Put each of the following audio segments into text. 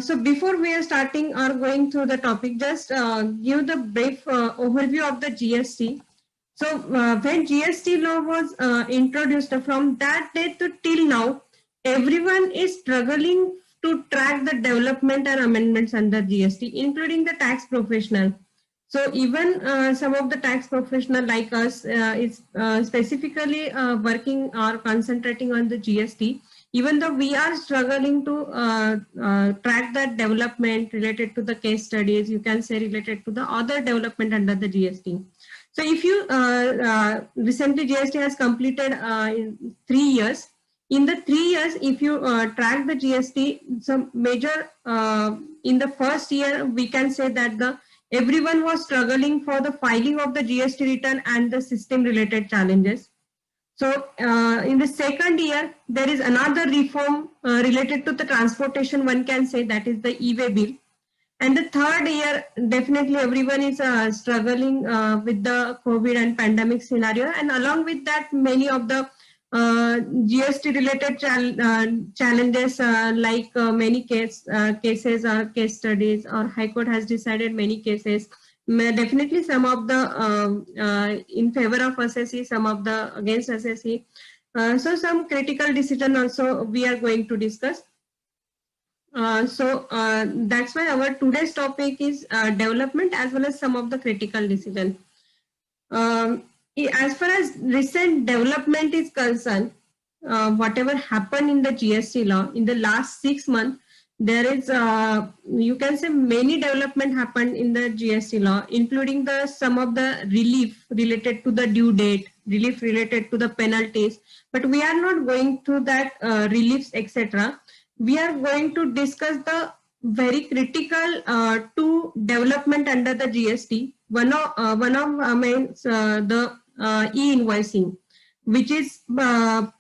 So before we are starting or going through the topic, just give the brief overview of the GST. So when GST law was introduced, from that day to till now, everyone is struggling to track the development and amendments under GST, including the tax professional. So even some of the tax professional like us is specifically working or concentrating on the GST, even though we are struggling to track that development related to the case studies, you can say related to the other development under the GST. So if you recently GST has completed in 3 years. In the 3 years, if you track the GST, some major in the first year, we can say that the everyone was struggling for the filing of the GST return and the system related challenges. So in the second year, there is another reform related to the transportation, one can say, that is the e-way bill. And the third year, definitely everyone is struggling with the COVID and pandemic scenario. And along with that, many of the GST related challenges like many cases or case studies, or High Court has decided many cases. Definitely some of the in favor of SSE, some of the against SSE. So some critical decision also we are going to discuss. So that's why our today's topic is development as well as some of the critical decision. As far as recent development is concerned, whatever happened in the GST law in the last 6 months, there is, you can say, many development happened in the GST law, including the some of the relief related to the due date, relief related to the penalties. But we are not going through that reliefs, etc. We are going to discuss the very critical two development under the GST. One of the e-invoicing, which is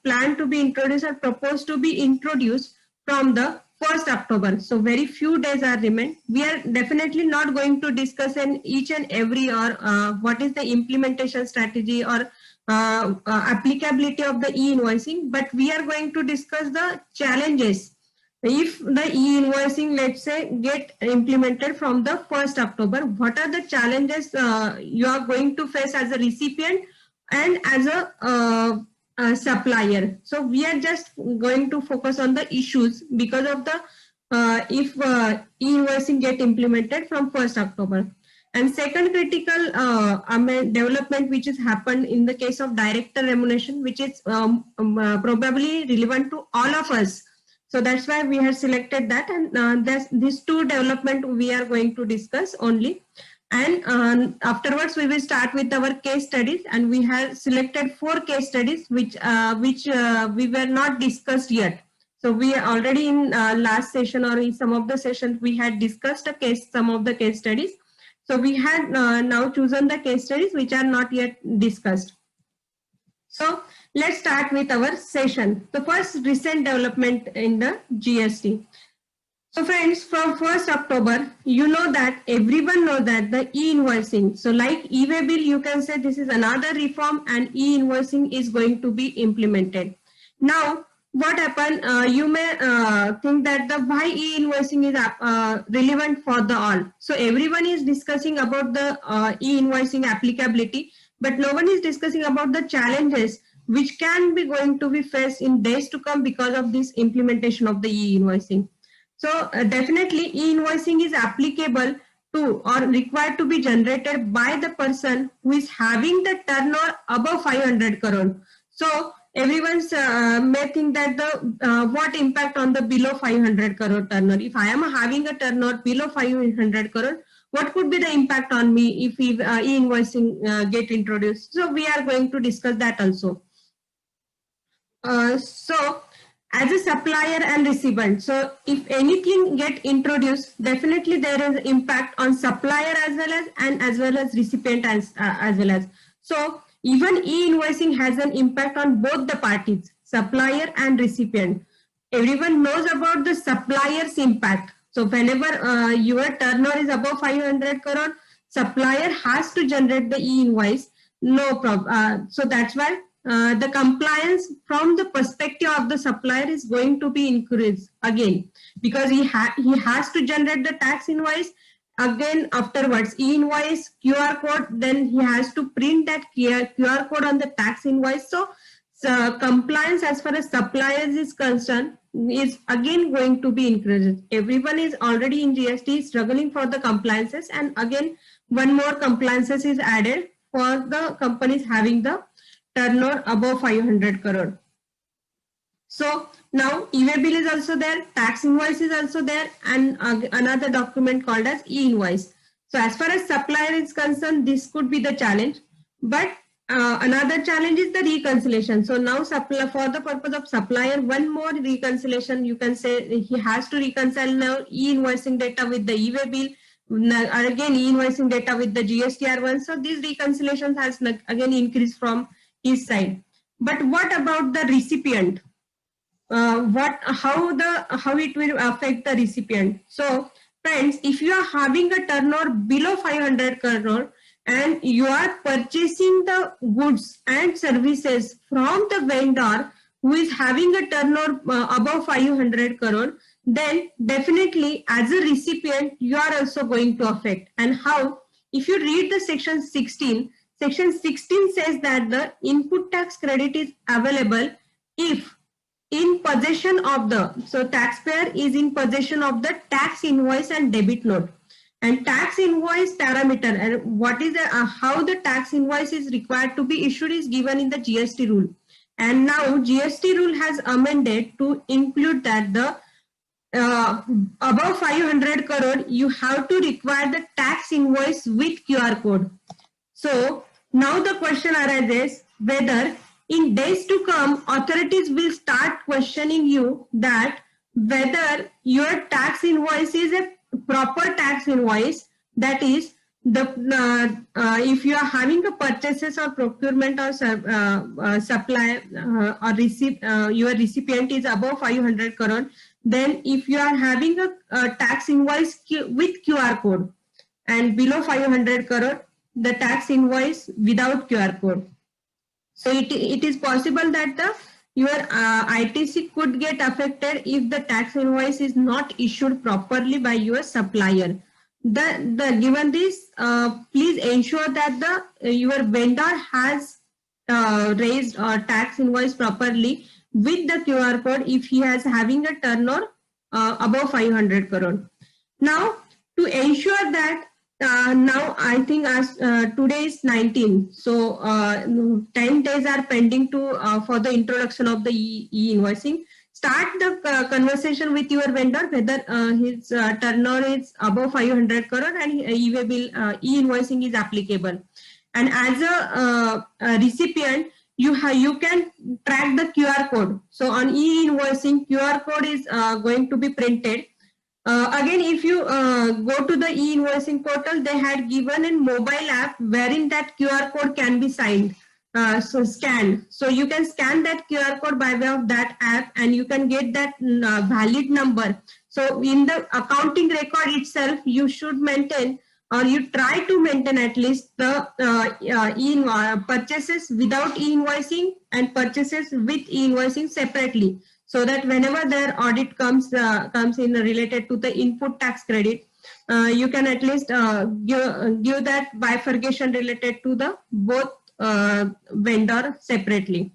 planned to be introduced or proposed to be introduced from the 1st October. So very few days are remain. We are definitely not going to discuss in each and every or what is the implementation strategy or applicability of the e-invoicing, but we are going to discuss the challenges. If the e-invoicing, let's say, get implemented from the 1st October, what are the challenges you are going to face as a recipient and as a supplier? So we are just going to focus on the issues because of the if e-invoicing get implemented from 1st October. And second critical development which has happened in the case of director remuneration, which is probably relevant to all of us. So that's why we have selected that, and these two development we are going to discuss only. And afterwards we will start with our case studies, and we have selected 4 case studies which we were not discussed yet. So we are already in last session or in some of the sessions we had discussed some of the case studies. So we had now chosen the case studies which are not yet discussed. So let's start with our session. The first recent development in the GST. So friends, from 1st October, you know that everyone know that the e-invoicing. So like e-way bill, you can say this is another reform, and e-invoicing is going to be implemented. Now, what happened? You may think that the why e-invoicing is relevant for the all. So everyone is discussing about the e-invoicing applicability, but no one is discussing about the challenges which can be going to be faced in days to come because of this implementation of the e-invoicing. So definitely e-invoicing is applicable to or required to be generated by the person who is having the turnover above 500 crore. So everyone's may think that the what impact on the below 500 crore turnover. If I am having a turnover below 500 crore, what could be the impact on me if e-invoicing get introduced? So we are going to discuss that also. So as a supplier and recipient, so if anything get introduced, definitely there is impact on supplier as well as recipient as well as. So even e-invoicing has an impact on both the parties, supplier and recipient. Everyone knows about the supplier's impact. So whenever your turnover is above 500 crore, supplier has to generate the e-invoice, no problem. So that's why the compliance from the perspective of the supplier is going to be increased again. because he has to generate the tax invoice. Again, afterwards, e-invoice, QR code, then he has to print that QR code on the tax invoice. So compliance as far as suppliers is concerned is again going to be increased. Everyone is already in GST struggling for the compliances, and again one more compliances is added for the companies having the turnover above 500 crore. So now e-way bill is also there, tax invoice is also there, and another document called as e-invoice. So as far as supplier is concerned, this could be the challenge. But another challenge is the reconciliation. So now for the purpose of supplier, one more reconciliation, you can say he has to reconcile now e-invoicing data with the e-way bill, again e-invoicing data with the GSTR1. So these reconciliations has again increased from his side. But what about the recipient? How it will affect the recipient? So friends, if you are having a turnover below 500 crore and you are purchasing the goods and services from the vendor who is having a turnover above 500 crore, then definitely as a recipient you are also going to affect. And how? If you read the section 16 says that the input tax credit is available if in possession of the, so taxpayer is in possession of the tax invoice and debit note. And tax invoice parameter and what is the how the tax invoice is required to be issued is given in the GST rule. And now GST rule has amended to include that the above 500 crore you have to require the tax invoice with QR code. So now the question arises whether in days to come, authorities will start questioning you that whether your tax invoice is a proper tax invoice. That is, the if you are having a purchases or procurement or supply or your recipient is above 500 crore, then if you are having a tax invoice with QR code, and below 500 crore, the tax invoice without QR code. So it is possible that your ITC could get affected if the tax invoice is not issued properly by your supplier. Given this, please ensure that your vendor has raised tax invoice properly with the QR code if he has having a turnover above 500 crore. Now, to ensure that now I think as today is 19, so 10 days are pending to for the introduction of the e-invoicing. Start the conversation with your vendor whether his turnover is above 500 crore and e-way bill e-invoicing is applicable. And as a recipient, you can track the QR code. So on e-invoicing, QR code is going to be printed. Again, if you go to the e-invoicing portal, they had given a mobile app wherein that QR code can be scanned. So you can scan that QR code by way of that app and you can get that valid number. So in the accounting record itself, you should maintain or you try to maintain at least the purchases without e-invoicing and purchases with e-invoicing separately, so that whenever their audit comes in related to the input tax credit, you can at least give that bifurcation related to the both vendor separately.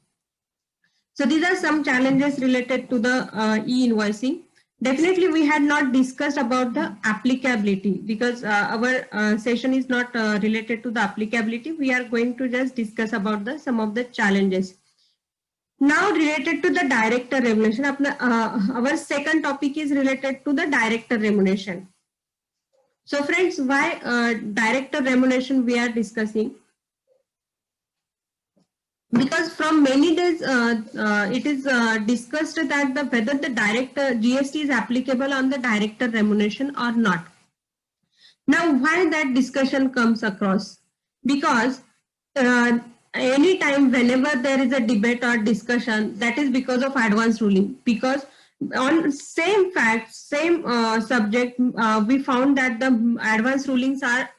So these are some challenges related to the e-invoicing. Definitely we had not discussed about the applicability because our session is not related to the applicability. We are going to just discuss about some of the challenges. Now related to the director remuneration, our second topic is related to the director remuneration. So friends, why director remuneration we are discussing? Because from many days it is discussed that whether the director GST is applicable on the director remuneration or not. Now why that discussion comes across? Because anytime whenever there is a debate or discussion, that is because of advance ruling. Because on same facts, same subject, we found that the advance rulings are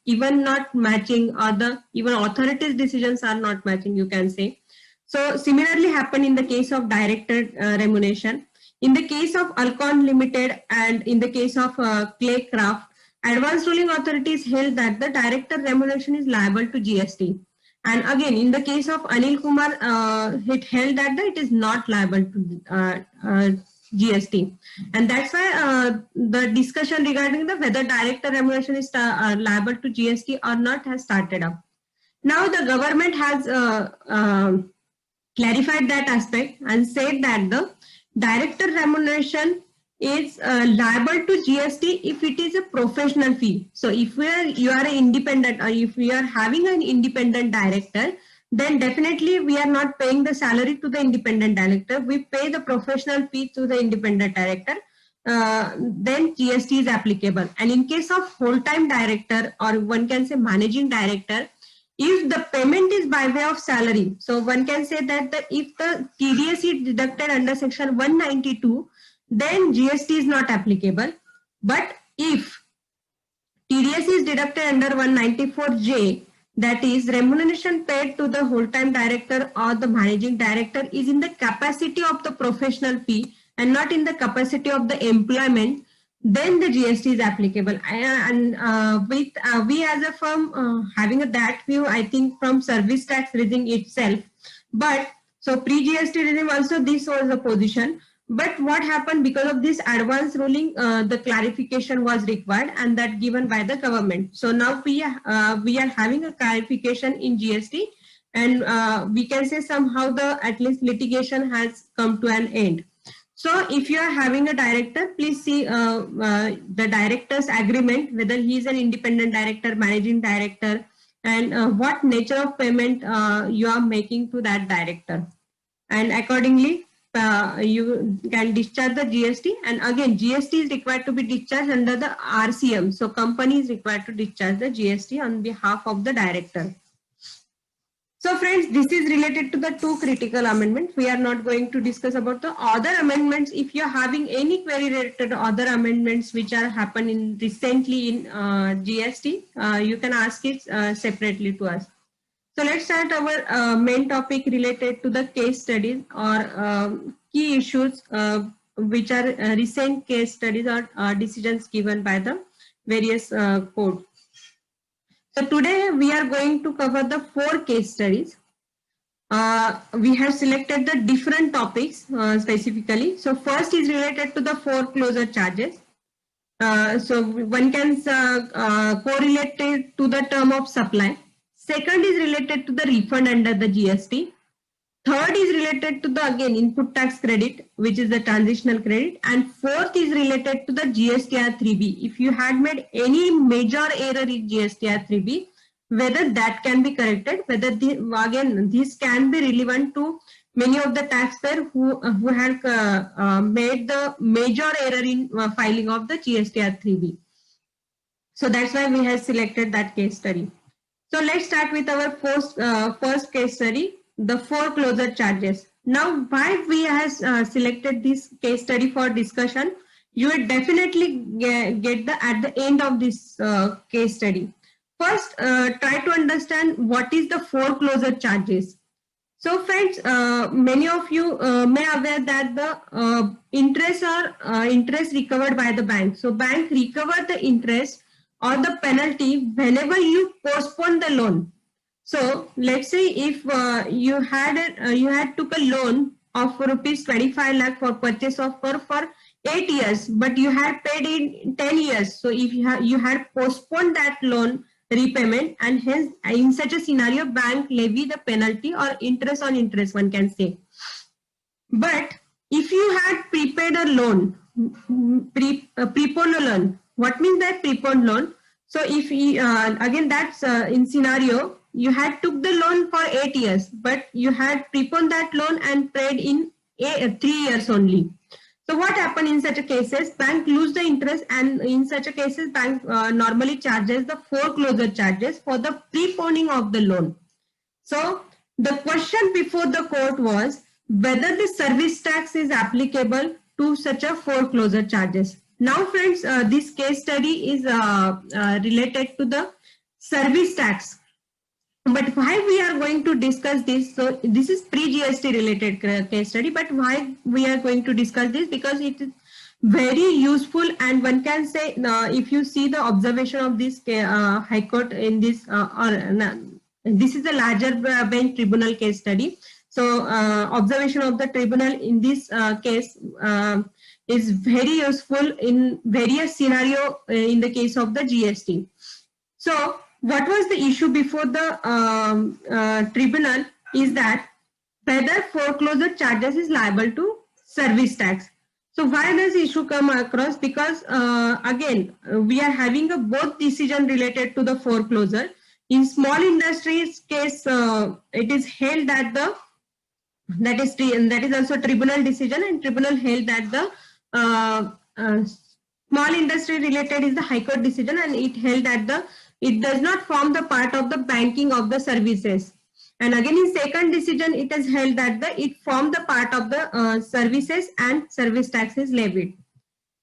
even not matching, or even authorities' decisions are not matching, you can say. So similarly happened in the case of director remuneration. In the case of Alcon Limited and in the case of Claycraft, advanced ruling authorities held that the director remuneration is liable to GST. And again, in the case of Anil Kumar, it held that it is not liable to GST. And that's why the discussion regarding the whether director remuneration is liable to GST or not has started up. Now the government has clarified that aspect and said that the director remuneration is liable to GST if it is a professional fee. So if you are an independent, or if we are having an independent director, then definitely we are not paying the salary to the independent director. We pay the professional fee to the independent director. Then GST is applicable. And in case of whole-time director, or one can say managing director, if the payment is by way of salary, so one can say that if the TDS is deducted under section 192, then GST is not applicable. But if TDS is deducted under 194J, that is remuneration paid to the whole-time director or the managing director is in the capacity of the professional fee and not in the capacity of the employment, then the GST is applicable. And we as a firm having that view, I think from service tax regime itself. But so pre-GST regime also this was the position. But what happened because of this advance ruling, the clarification was required and that given by the government. So now we are having a clarification in GST, and we can say somehow the at least litigation has come to an end. So if you are having a director, please see the director's agreement, whether he is an independent director, managing director, and what nature of payment you are making to that director. And accordingly, you can discharge the GST. And again, GST is required to be discharged under the RCM. So company is required to discharge the GST on behalf of the director. So friends, this is related to the two critical amendments. We are not going to discuss about the other amendments. If you are having any query related to other amendments which are happening recently in GST, you can ask it separately to us. So let's start our main topic related to the case studies or key issues which are recent case studies or decisions given by the various courts. So today we are going to cover the 4 case studies. We have selected the different topics specifically. So first is related to the foreclosure charges. So one can correlate it to the term of supply. Second is related to the refund under the GST. Third is related to the again input tax credit, which is the transitional credit. And fourth is related to the GSTR 3B. If you had made any major error in GSTR 3B, whether that can be corrected, whether this can be relevant to many of the taxpayers who had made the major error in filing of the GSTR 3B. So that's why we have selected that case study. So let's start with our first case study, the foreclosure charges. Now, why we have selected this case study for discussion, you will definitely get at the end of this case study. First, try to understand what is the foreclosure charges. So friends, many of you may aware that the interest are interest recovered by the bank. So bank recover the interest or the penalty whenever you postpone the loan. So let's say if you had took a loan of rupees 25 lakh for purchase of car for 8 years, but you had paid in 10 years. So if you had postponed that loan repayment, and hence in such a scenario, bank levy the penalty or interest on interest, one can say. But if you had prepaid a loan, preponed a loan, what means that preponed loan? So if again that's in scenario, you had took the loan for 8 years, but you had preponed that loan and paid in 3 years only. So what happened in such a cases? Bank lose the interest, and in such a cases, bank normally charges the foreclosure charges for the preponing of the loan. So the question before the court was whether the service tax is applicable to such a foreclosure charges. Now friends, this case study is related to the service tax. But why we are going to discuss this? So this is pre-GST related case study, but why we are going to discuss this? Because it is very useful, and one can say if you see the observation of this High Court in this, this is a larger bench tribunal case study. So observation of the tribunal in this case is very useful in various scenario in the case of the GST. So what was the issue before the tribunal is that whether foreclosure charges is liable to service tax. So why does issue come across? Because again, we are having a both decision related to the foreclosure. In small industries case, it is held that the that is also tribunal decision, and tribunal held that the small industry related is the High Court decision, and it held that it does not form the part of the banking of the services. And again, in second decision, it is held that it formed the part of the services and service tax is levied.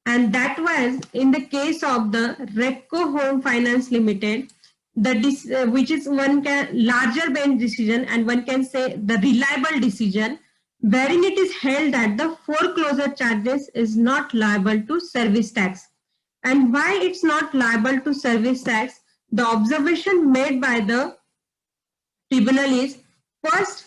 And that was in the case of the Repco Home Finance Limited, which is larger bench decision, and one can say the reliable decision, wherein it is held that the foreclosure charges is not liable to service tax. And why it's not liable to service tax? The observation made by the tribunal is, first,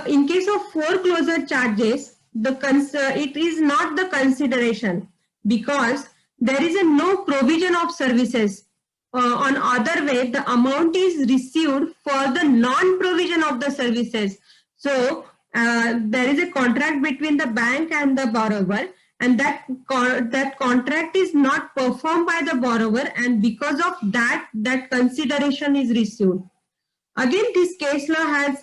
in case of foreclosure charges, it is not the consideration, because there is no provision of services. On other way, the amount is received for the non-provision of the services. So there is a contract between the bank and the borrower, and that contract is not performed by the borrower, and because of that consideration is received. Again, this case law has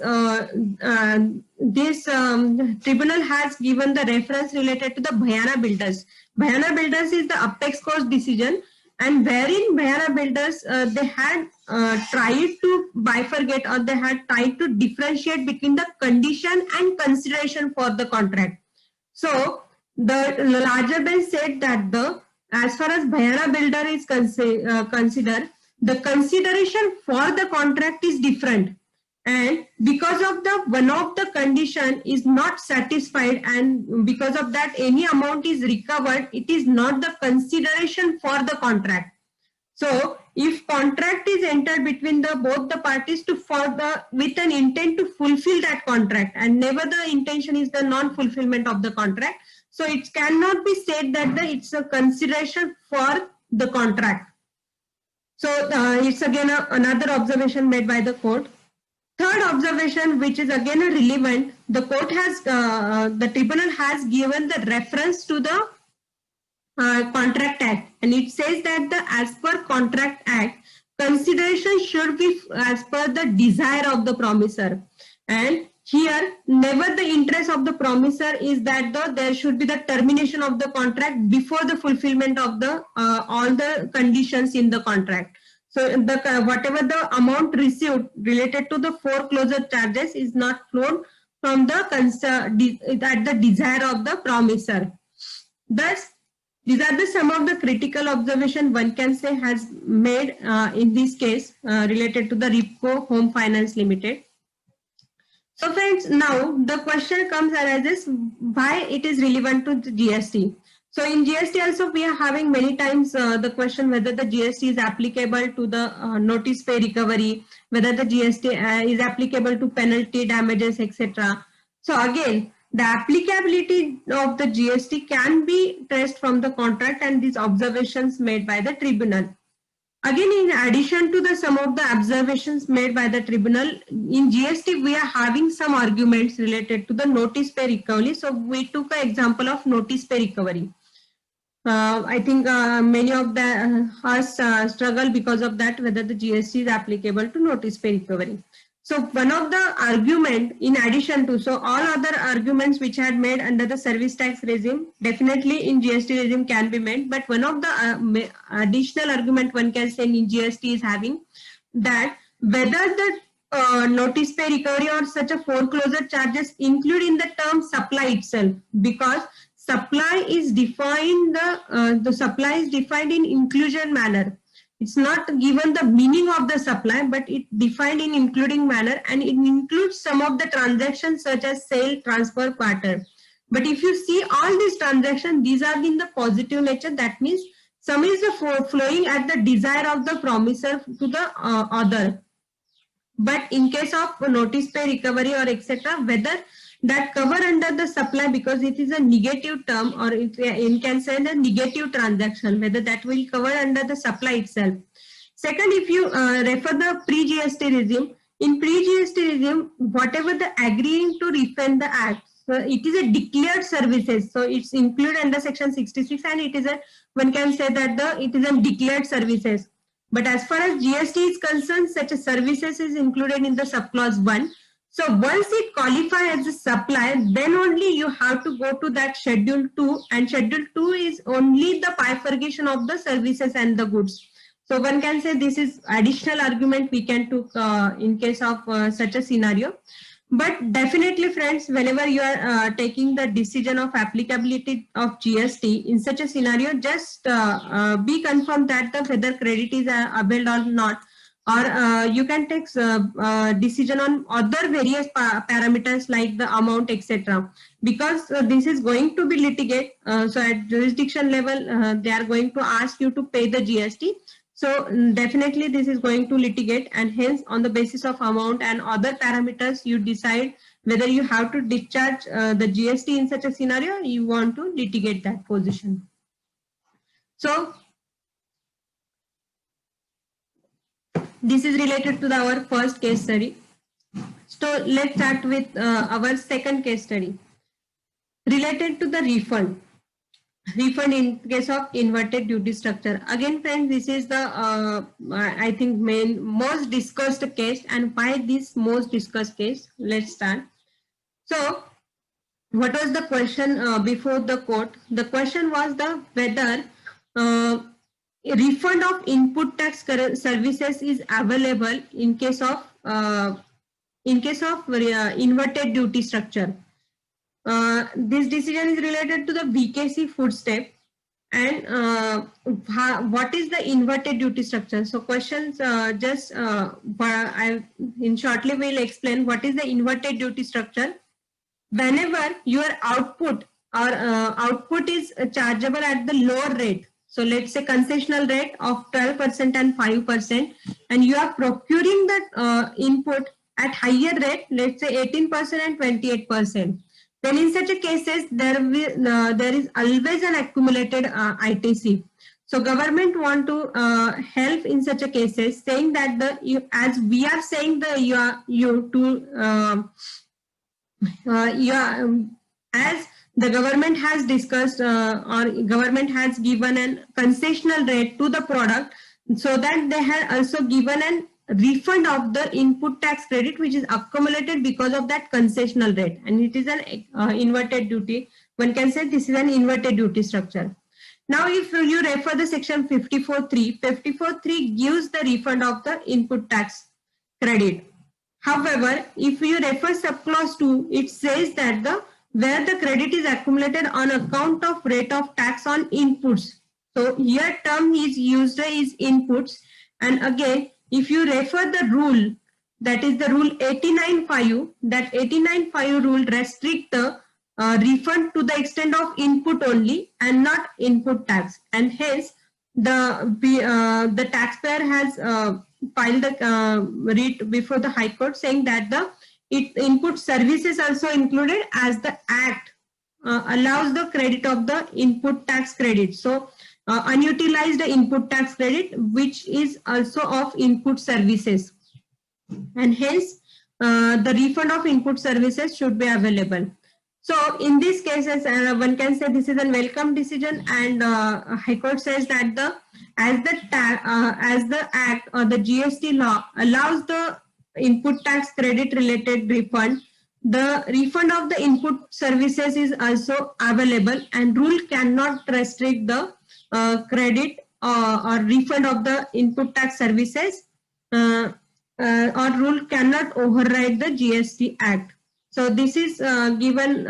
tribunal has given the reference related to the Bhayana Builders. Bhayana Builders is the apex court decision, and wherein Bhayana Builders they had tried to bifurcate, or they had tried to differentiate between the condition and consideration for the contract. So the larger bench said that as far as Bhayana Builder is considered, the consideration for the contract is different, and because of one of the condition is not satisfied, and because of that any amount is recovered, it is not the consideration for the contract. So if contract is entered between both the parties with an intent to fulfill that contract, and never the intention is the non-fulfillment of the contract, so it cannot be said that it's a consideration for the contract. So it's again another observation made by the court. Third observation, which is again relevant, the court has, the tribunal has given the reference to the Contract Act, and it says that as per Contract Act, consideration should be as per the desire of the promisor. And here, never the interest of the promisor is that there should be the termination of the contract before the fulfillment of the all the conditions in the contract. So whatever the amount received related to the foreclosure charges is not flowed from the at the desire of the promisor. Thus, these are some of the critical observation one can say has made in this case related to the Repco Home Finance Limited. So friends, now the question comes arises why it is relevant to the GST. So in GST also we are having many times the question whether the GST is applicable to the notice pay recovery, whether the GST is applicable to penalty, damages, etc. So again, the applicability of the GST can be traced from the contract and these observations made by the tribunal. Again, in addition to some of the observations made by the tribunal, in GST we are having some arguments related to the notice pay recovery. So we took an example of notice pay recovery. I think many of us struggle because of that, whether the GST is applicable to notice pay recovery. So one of the argument in addition to, so all other arguments which had made under the service tax regime, definitely in GST regime can be made, but one of the additional argument one can say in GST is having that whether the notice pay recovery or such a foreclosure charges include in the term supply itself, because supply is defined, the supply is defined in inclusion manner. It's not given the meaning of the supply, but it defined in including manner, and it includes some of the transactions such as sale, transfer, barter. But if you see all these transactions, these are in the positive nature. That means some is the flowing at the desire of the promisor to the other. But in case of notice pay, recovery, or etc., whether that cover under the supply, because it is a negative term, or it can say the negative transaction, whether that will cover under the supply itself. Second, if you refer the pre-GST regime, in pre-GST regime, whatever the agreeing to refund the act, so it is a declared services. So it's included under section 66, and it is a, one can say that it is a declared services. But as far as GST is concerned, such a services is included in the subclause 1. So once it qualifies as a supply, then only you have to go to that schedule 2, and schedule 2 is only the bifurcation of the services and the goods. So one can say this is additional argument we can took in case of such a scenario. But definitely, friends, whenever you are taking the decision of applicability of GST in such a scenario, just be confirmed that the whether credit is availed or not, or you can take decision on other various parameters like the amount, etc. Because this is going to be litigate. So at jurisdiction level, they are going to ask you to pay the GST. So definitely this is going to litigate, and hence on the basis of amount and other parameters, you decide whether you have to discharge the GST in such a scenario, you want to litigate that position. So this is related to our first case study. So let's start with our second case study related to the refund. Refund in case of inverted duty structure. Again, friends, this is the I think most discussed case. And why this most discussed case? Let's start. So what was the question before the court? The question was the whether refund of input tax services is available in case of inverted duty structure. This decision is related to the VKC footstep, and what is the inverted duty structure. So questions I in shortly will explain what is the inverted duty structure. Whenever your output or output is chargeable at the lower rate, so let's say concessional rate of 12% and 5%, and you are procuring that input at higher rate, let's say 18% and 28%. Then in such a cases, there is always an accumulated ITC. So government want to help in such a cases, saying that as we are saying as the government has discussed or government has given a concessional rate to the product, so that they have also given an refund of the input tax credit which is accumulated because of that concessional rate, and it is an inverted duty. One can say this is an inverted duty structure. Now if you refer the section 54.3, 54.3 gives the refund of the input tax credit. However, if you refer subclause 2, it says that where the credit is accumulated on account of rate of tax on inputs. So here term is used is inputs, and again if you refer the rule, that is the rule 89.5, that 89.5 rule restrict the refund to the extent of input only and not input tax, and hence the taxpayer has filed the writ before the High Court saying that the input services also included as the Act allows the credit of the input tax credit. So unutilized input tax credit which is also of input services, and hence the refund of input services should be available. So in these cases, one can say this is a welcome decision, and High Court says that as the Act or the GST law allows the input tax credit related refund, the refund of the input services is also available, and rule cannot restrict the credit or refund of the input tax services, or rule cannot override the GST Act. So this is given.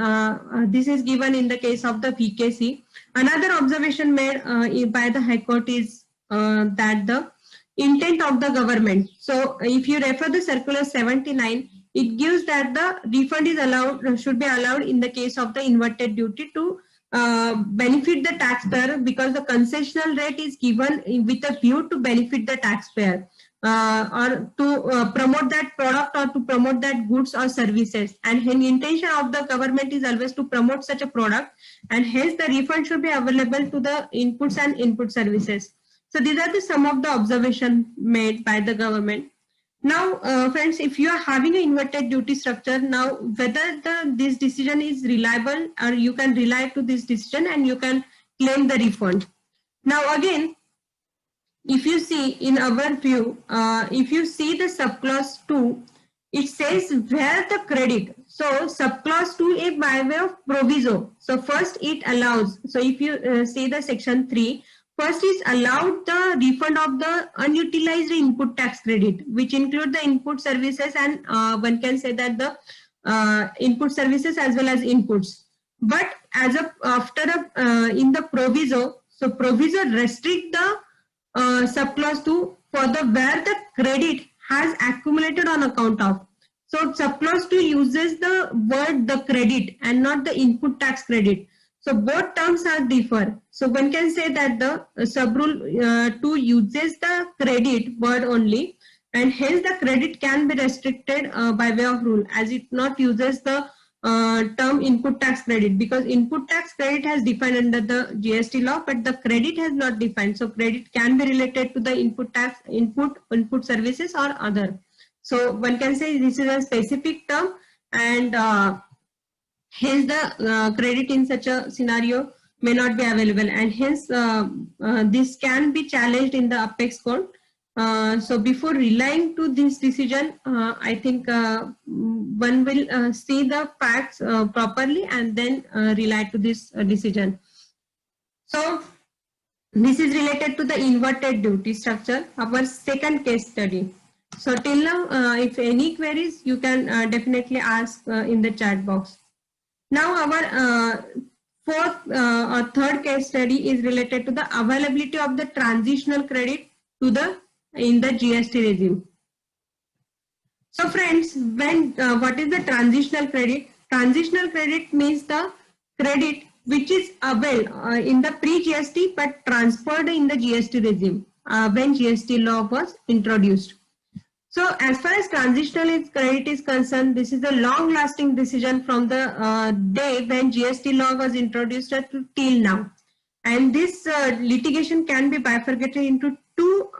This is given in the case of the VKC. Another observation made by the High Court is that intent of the government. So if you refer the circular 79, it gives that the refund is allowed, should be allowed in the case of the inverted duty to benefit the taxpayer, because the concessional rate is given with a view to benefit the taxpayer, or to promote that product or to promote that goods or services. And the intention of the government is always to promote such a product, and hence the refund should be available to the inputs and input services. So these are the some of the observations made by the government. Now, friends, if you are having an inverted duty structure, now whether this decision is reliable, or you can rely to this decision and you can claim the refund. Now again, if you see in our view, if you see the subclause 2, it says where the credit. So subclause 2 is by way of proviso. So first it allows. So if you see the section 3, first is allowed the refund of the unutilized input tax credit, which include the input services, and one can say that the input services as well as inputs. But as a after in the proviso, so proviso restrict the subclause 2 for the where the credit has accumulated on account of. So subclause 2 uses the word the credit and not the input tax credit. So both terms are differ. So one can say that the subrule 2 uses the credit word only, and hence the credit can be restricted by way of rule, as it not uses the term input tax credit, because input tax credit has defined under the GST law, but the credit has not defined. So credit can be related to the input tax, input services or other. So one can say this is a specific term, and hence the credit in such a scenario may not be available, and hence this can be challenged in the apex court. So before relying to this decision, I think one will see the facts properly and then rely to this decision. So this is related to the inverted duty structure, our second case study. So till now, if any queries, you can definitely ask in the chat box. Now our fourth or third case study is related to the availability of the transitional credit to the in the GST regime. So friends, when what is the transitional credit? Transitional credit means the credit which is available in the pre-GST but transferred in the GST regime when GST law was introduced. So as far as transitional credit is concerned, this is a long-lasting decision from the day when GST law was introduced to till now. And this litigation can be bifurcated into two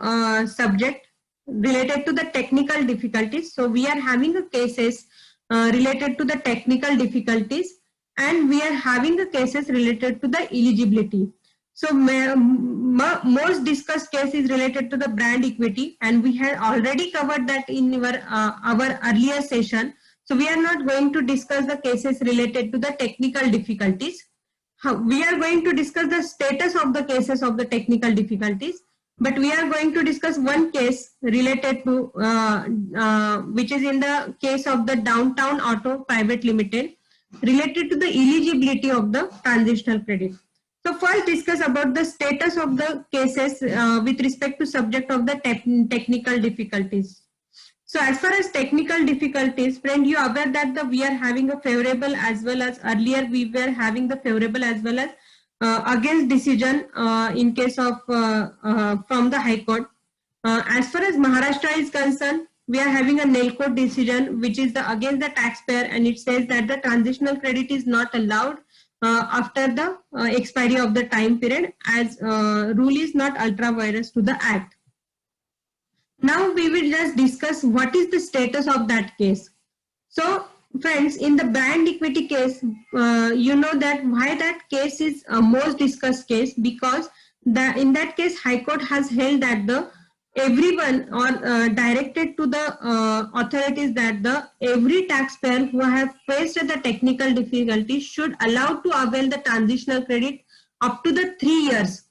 subjects related to the technical difficulties. So we are having a cases related to the technical difficulties, and we are having a cases related to the eligibility. So most discussed case is related to the brand equity, and we had already covered that in our earlier session. So we are not going to discuss the cases related to the technical difficulties. We are going to discuss the status of the cases of the technical difficulties, but we are going to discuss one case related to which is in the case of the Downtown Auto Private Limited, related to the eligibility of the transitional credit. So first discuss about the status of the cases with respect to subject of the technical difficulties. So as far as technical difficulties, friend, you are aware that we are having a favorable as well as earlier we were having the favorable as well as against decision in case of from the High Court. As far as Maharashtra is concerned, we are having a NEL court decision which is against the taxpayer, and it says that the transitional credit is not allowed after the expiry of the time period, as rule is not ultra virus to the act. Now we will just discuss what is the status of that case. So friends, in the brand equity case, you know that why that case is a most discussed case, because in that case High Court has held that the everyone or directed to the authorities that every taxpayer who have faced the technical difficulties should allow to avail the transitional credit up to the 3 years.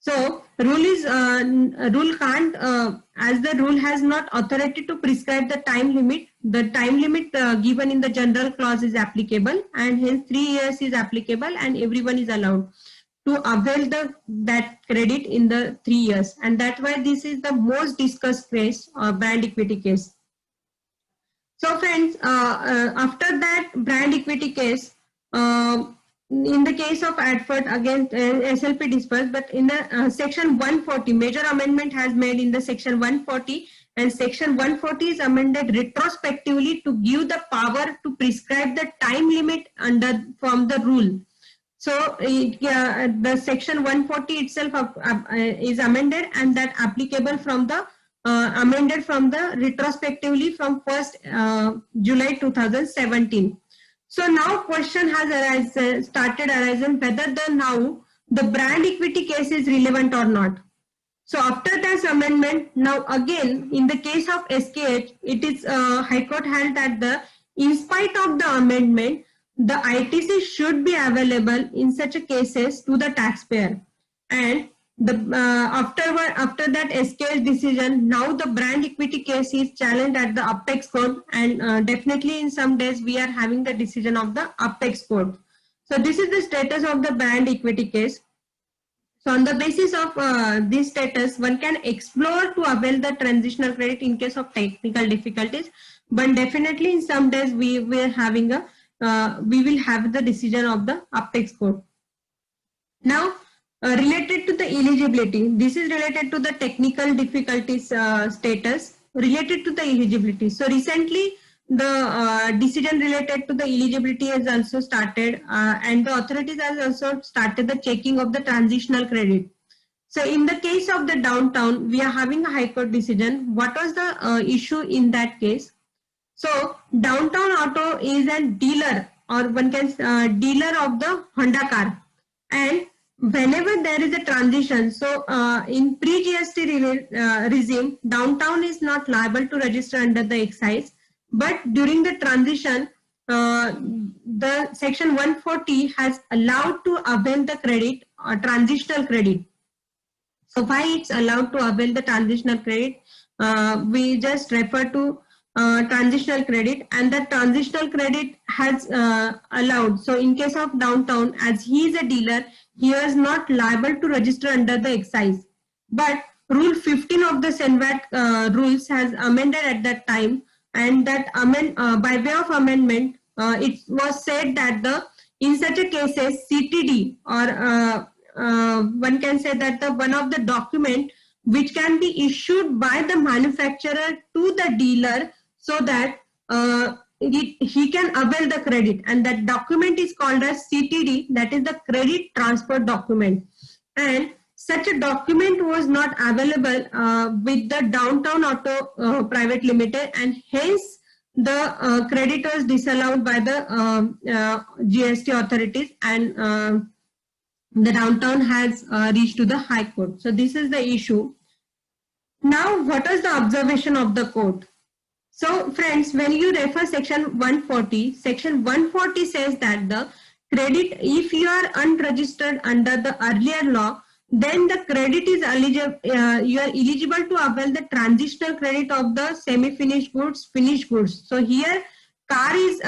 So rule can't, as the rule has not authority to prescribe the time limit. The time limit given in the general clause is applicable, and hence 3 years is applicable and everyone is allowed. to avail that credit in the 3 years, and that's why this is the most discussed case or brand equity case. So friends, after that brand equity case, in the case of Adford against SLP dispersed, but in the section 140, major amendment has made in the section 140, and section 140 is amended retrospectively to give the power to prescribe the time limit from the rule. So the section 140 itself is amended, and that applicable from the amended from the retrospectively from 1st July 2017. So now question has started arising whether now the brand equity case is relevant or not. So after this amendment, now again in the case of SKH, it is High Court held that in spite of the amendment, the ITC should be available in such a cases to the taxpayer, and after that SKH decision, now the brand equity case is challenged at the apex court, and definitely in some days we are having the decision of the apex court. So this is the status of the brand equity case. So on the basis of this status, one can explore to avail the transitional credit in case of technical difficulties, but definitely in some days we will have the decision of the apex court. Now related to the eligibility, this is related to the technical difficulties status related to the eligibility. So recently the decision related to the eligibility has also started, and the authorities has also started the checking of the transitional credit. So in the case of the downtown, we are having a High Court decision. What was the issue in that case? So Downtown Auto is a dealer, or one can dealer of the Honda car, and whenever there is a transition, so in pre-GST regime, Downtown is not liable to register under the excise, but during the transition, the section 140 has allowed to avail the credit or transitional credit. So why it's allowed to avail the transitional credit? We just refer to transitional credit, and the transitional credit has allowed. So in case of Downtown, as he is a dealer, he is not liable to register under the excise. But Rule 15 of the SENVAT rules has amended at that time, and that by way of amendment, it was said that in such a cases, CTD, or one can say that one of the document which can be issued by the manufacturer to the dealer, so that he can avail the credit, and that document is called as CTD, that is the credit transfer document. And such a document was not available with the Downtown Auto Private Limited, and hence the credit was disallowed by the GST authorities, and the Downtown has reached to the High Court. So this is the issue. Now, what is the observation of the court? So friends, when you refer section 140, section 140 says that the credit, if you are unregistered under the earlier law, then the credit is eligible, you are eligible to avail the transitional credit of the semi-finished goods, finished goods. So here car is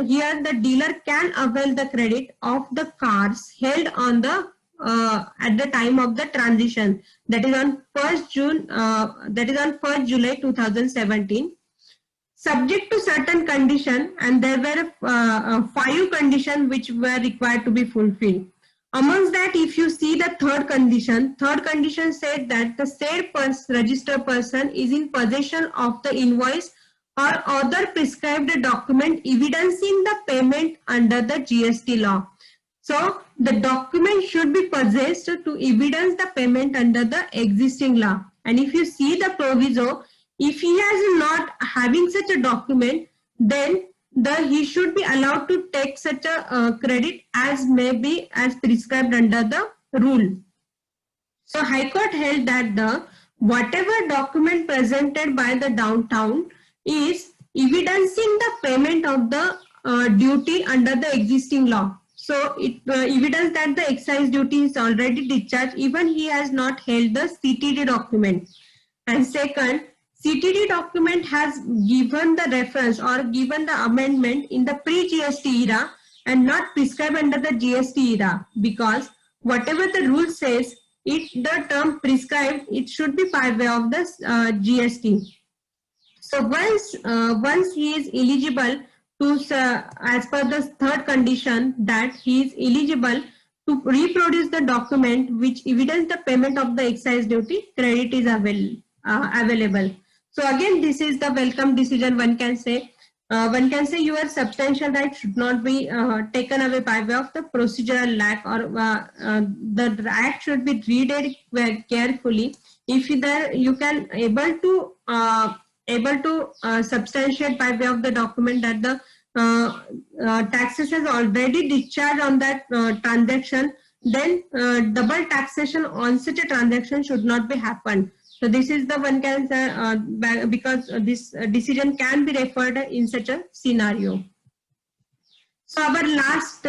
here the dealer can avail the credit of the cars held on the at the time of the transition, that is on 1st June, that is on 1st July 2017, subject to certain condition, and there were 5 conditions which were required to be fulfilled. Amongst that, if you see the third condition said that the said registered person is in possession of the invoice or other prescribed document evidencing the payment under the GST law. So the document should be possessed to evidence the payment under the existing law. And if you see the proviso, if he is not having such a document, then he should be allowed to take such a credit as may be as prescribed under the rule. So High Court held that whatever document presented by the Downtown is evidencing the payment of the duty under the existing law. So it evidence that the excise duty is already discharged, even he has not held the CTD document. And second, CTD document has given the reference or given the amendment in the pre-GST era and not prescribed under the GST era, because whatever the rule says, the term prescribed, it should be by way of the GST. So once he is eligible to, as per the third condition, that he is eligible to reproduce the document which evidence the payment of the excise duty, credit is available. So again, this is the welcome decision. One can say your substantial right should not be taken away by way of the procedural lack, or the act should be read carefully. If you can able to substantiate by way of the document that the taxes has already discharged on that transaction, then double taxation on such a transaction should not be happened. So this is the one can say, because this decision can be referred in such a scenario. So our last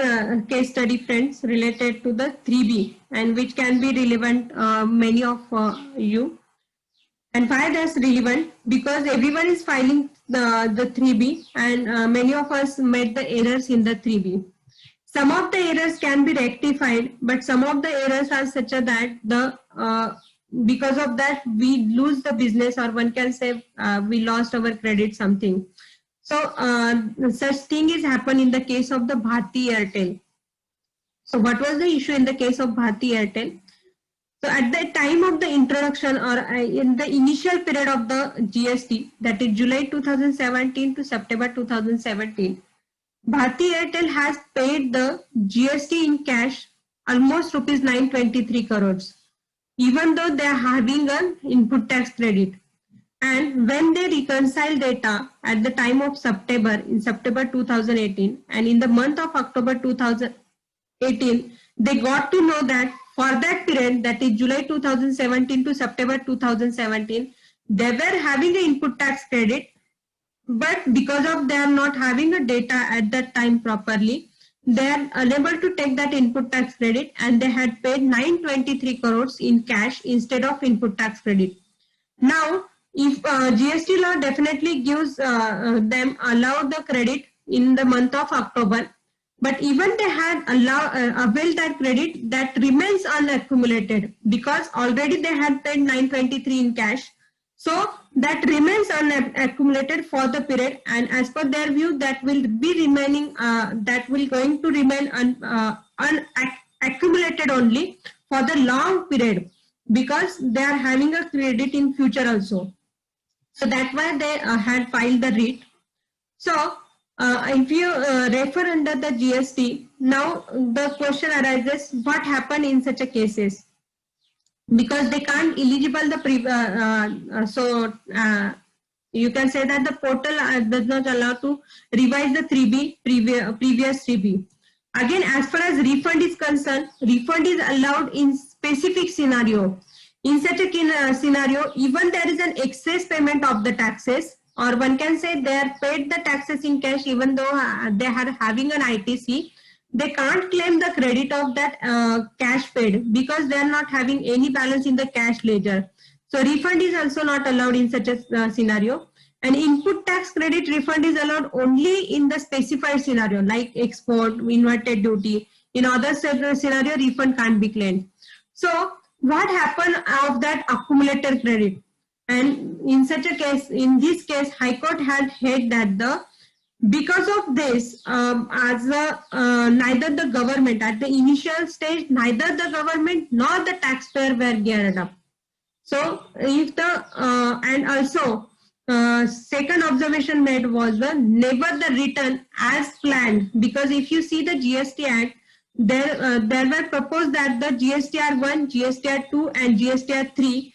case study, friends, related to the 3B, and which can be relevant many of you. And why that's relevant? Because everyone is filing the 3B, and many of us made the errors in the 3B. Some of the errors can be rectified, but some of the errors are such that because of that we lose the business, or one can say we lost our credit, something. So such thing is happened in the case of the Bharti Airtel. So what was the issue in the case of Bharti Airtel? So at the time of the introduction, or in the initial period of the GST, that is July 2017 to September 2017, Bharti Airtel has paid the GST in cash almost rupees 923 crores, even though they are having an input tax credit. And when they reconcile data at the time of September, in September 2018, and in the month of October 2018, they got to know that for that period, that is July 2017 to September 2017, they were having an input tax credit, but because of they are not having a data at that time properly, they are unable to take that input tax credit, and they had paid 923 crores in cash instead of input tax credit. Now, if GST law definitely gives them allow the credit in the month of October, but even they had availed that credit, that remains unaccumulated, because already they had paid 923 in cash. So that remains unaccumulated for the period, and as per their view, that will be remaining, that will going to remain unaccumulated only for the long period, because they are having a credit in future also. So that's why they had filed the writ. So if you refer under the GST, now the question arises, what happened in such a cases? Because they can't eligible the you can say that the portal does not allow to revise the 3B previous 3B. Again, as far as refund is concerned, refund is allowed in specific scenario. In such a scenario, even there is an excess payment of the taxes, or one can say they are paid the taxes in cash, even though they are having an ITC, they can't claim the credit of that cash paid, because they are not having any balance in the cash ledger. So refund is also not allowed in such a scenario. And input tax credit refund is allowed only in the specified scenario, like export, inverted duty. In other scenario, refund can't be claimed. So what happened of that accumulated credit? And in such a case, in this case, High Court had held that because of this, neither the government at the initial stage, neither the government nor the taxpayer were geared up. So if the and also second observation made was never the return as planned, because if you see the GST Act, there were proposed that the GSTR 1, GSTR 2 and GSTR 3,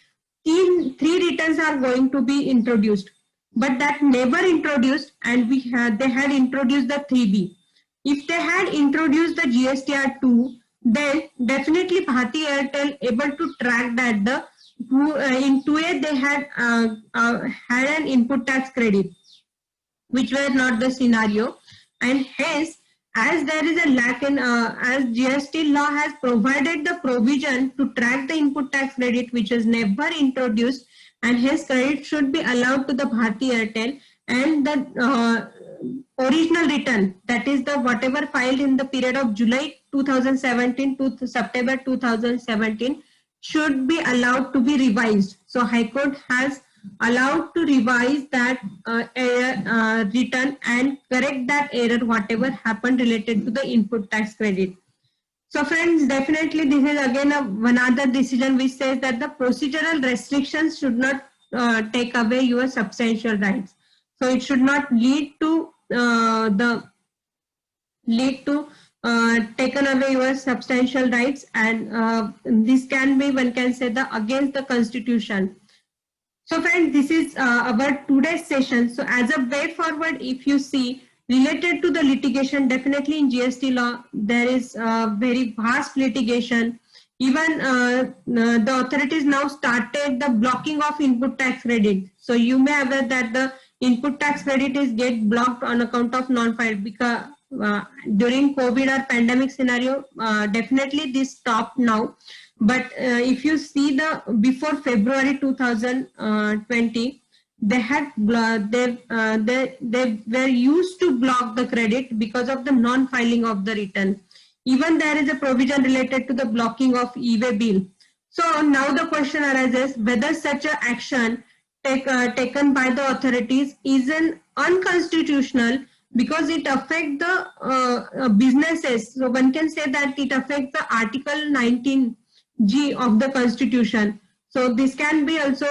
three returns are going to be introduced, but that never introduced, and they had introduced the 3B. If they had introduced the GSTR 2, then definitely Bharti Airtel able to track that in 2A they had an input tax credit, which were not the scenario, and hence, as there is a lack in, as GST law has provided the provision to track the input tax credit, which was never introduced, and hence credit should be allowed to the Bharti Airtel, and the original return, that is the whatever filed in the period of July 2017 to September 2017 should be allowed to be revised. So High Court has allowed to revise that error return and correct that error whatever happened related to the input tax credit. So friends, definitely this is again another decision which says that the procedural restrictions should not take away your substantial rights. So it should not lead to taken away your substantial rights, and this can be, one can say, the against the constitution. So friends, this is our today's session. So as a way forward, if you see related to the litigation, definitely in GST law, there is very vast litigation. Even the authorities now started the blocking of input tax credit. So you may aware that the input tax credit is get blocked on account of non-filed, because during COVID or pandemic scenario, definitely this stopped now. But if you see the before February 2020, they had they were used to block the credit because of the non-filing of the return. Even there is a provision related to the blocking of e-way bill. So now the question arises whether such an action taken by the authorities is an unconstitutional, because it affects the businesses. So one can say that it affects the Article 19G of the Constitution. So this can be also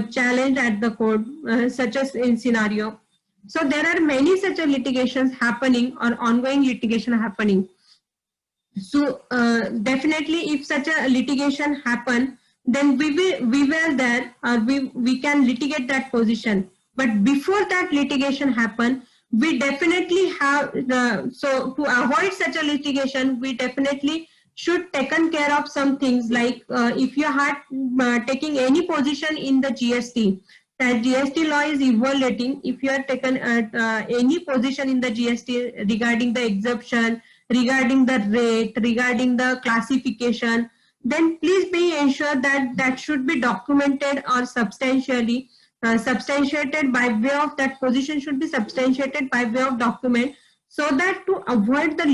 challenged at the court, such as in scenario. So there are many such litigations happening or ongoing litigation happening. So definitely, if such a litigation happen, then we were there, or we can litigate that position. But before that litigation happen, we definitely have so to avoid such a litigation, we definitely should taken care of some things, like if you had taking any position in the GST, that GST law is evaluating. If you are taken any position in the GST regarding the exemption, regarding the rate, regarding the classification, then please be ensured that that should be documented or substantiated by way of that position should be substantiated by way of document, so that to avoid the